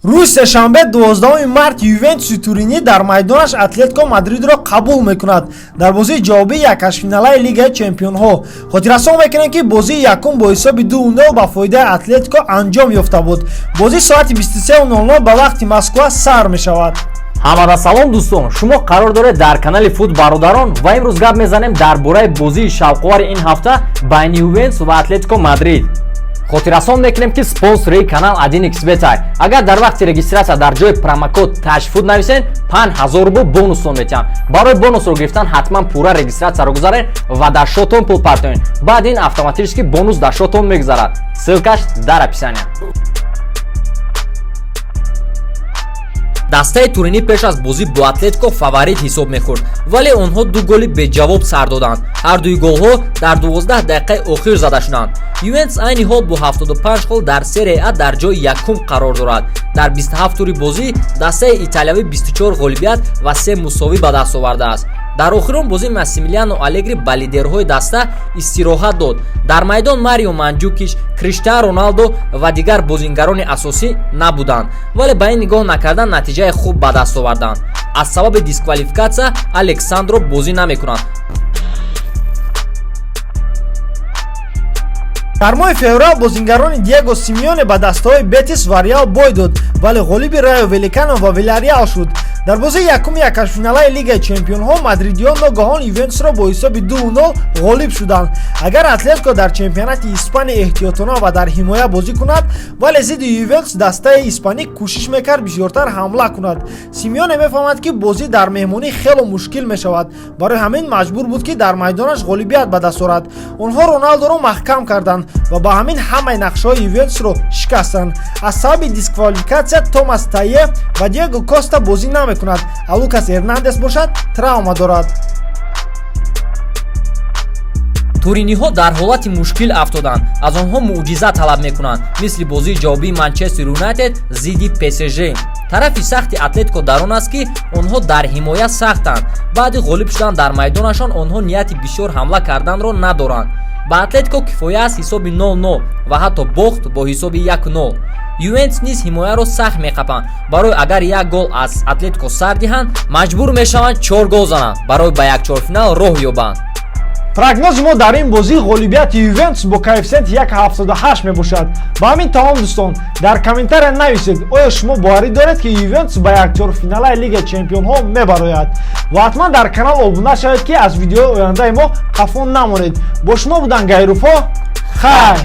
рӯзи сешанбе 12 март Ювентуси Турини дар майдонаш Атлетико Мадридро қабул мекунад дар бозии ҷавобии якашфиналаи Лигаи Чемпионҳо. хотиррасон мекунем ки бозии якум бо ҳисоби 2-0 ба фоидаи Атлетико анҷом ёфта буд. бозӣ соати 23:00 ба вақти Москва сар мешавад. ҳамада салом дӯстон, шумо қарор доред дар канали Фут бародарон ва имрӯз гап мезанем дар бораи бозии шавқовари ин ҳафта байни Ювентус ва Атлетико Мадрид. хотиррасон мекунем ки спонсори канал 1xBet. агар дар вақти регистратсия дар ҷои промокод ташфуд нависен 5000 рубл бонустон метиҳанд. барои бонусро гирифтан ҳатман пурра регистратсияро гузарен ва дар шотон пул партоен. баъд ин автоматически бонус дар шотон мегузарад. ссилкаш дар описание. дастаи Турини пеш аз бозӣ бо Атлетико фаворит ҳисоб мехӯрд, вале онҳо ду голи беҷавоб сар доданд. ҳар дуи голҳо дар 12 дақиқаи охир зада шуданд. Ювентус айни ҳол бо 75 гол дар серия А дар ҷои якум қарор дорад. дар 27 тури бозӣ дастаи италиявӣ 24 ғолибият ва 3 мусовӣ ба даст овардааст. дар охирон бозӣ Массимилиано Алегри ба лидерҳои даста истироҳат дод. дар майдон Марио Манҷукич, Криштиану Роналдо ва дигар бозингарони асосӣ набуданд, вале ба ин нигоҳ накардан натиҷаи хуб ба даст оварданд. аз сабаби дисквалификатсия Алекс Сандро бозӣ намекунад. дар моҳи феврал бозингарони Диего Симеоне ба дастаҳои Бетис ва Реал бой дод, вале ғолиби Райо Великано ва Вильяреал шуд. дар бозии якуми якашфиналаи Лигаи Чемпионҳо мадридиён ногоҳон Ювентусро бо ҳисоби 2-0 ғолиб шуданд. агар Атлетико дар чемпионати Испания эҳтиётона ва дар ҳимоя бозӣ кунад, вале зидди Ювентус дастаи испанӣ кӯшиш мекард бисёртар ҳамла кунад. Симеоне мефаҳмад ки бозӣ дар меҳмонӣ хело мушкил мешавад, барои ҳамин маҷбур буд ки дар майдонаш ғолибият ба даст орад. онҳо Роналдоро маҳкам карданд ва ба ҳамин ҳамаи нақшаҳои Ювентусро шикастанд. аз сабаби дисквалификатсия Томас Тайе ва Диего Коста бозӣ намекунад, а Лукас Эрнандес бошад травма дорад. туриниҳо дар ҳолати мушкил афтоданд. аз онҳо муъҷиза талаб мекунанд, мисли бозии ҷавобии Манчестер Юнайтед зидди ПСЖ. тарафи сахти Атлетико дар он аст ки онҳо дар ҳимоя сахтанд. баъди ғолиб шудан дар майдонашон онҳо нияти бисёр ҳамла карданро надоранд. ба Атлетико кифоя аст ҳисоби 0-0 ва ҳатто бохт бо ҳисоби 1-0. Ювентус низ ҳимояро сахт меқапанд, барои агар як гол аз Атлетико сар диҳанд, маҷбур мешаванд 4 гол зананд барои ба якчорфинал роҳ ёбанд. прогнози мо дар ин бозӣ ғолибияти Ювентус бо коэффициенти 1.78 мебошад. ба ҳамин тамом дӯстон, дар комментария нависед оё шумо боварӣ доред ки Ювентус ба якчорфиналаи Лигаи Чемпионҳо мебарояд. ва ҳатман дар канал обуна шавед ки аз видеои ояндаи мо қафо намонед. бо шумо буданд Гайруфо. хайр.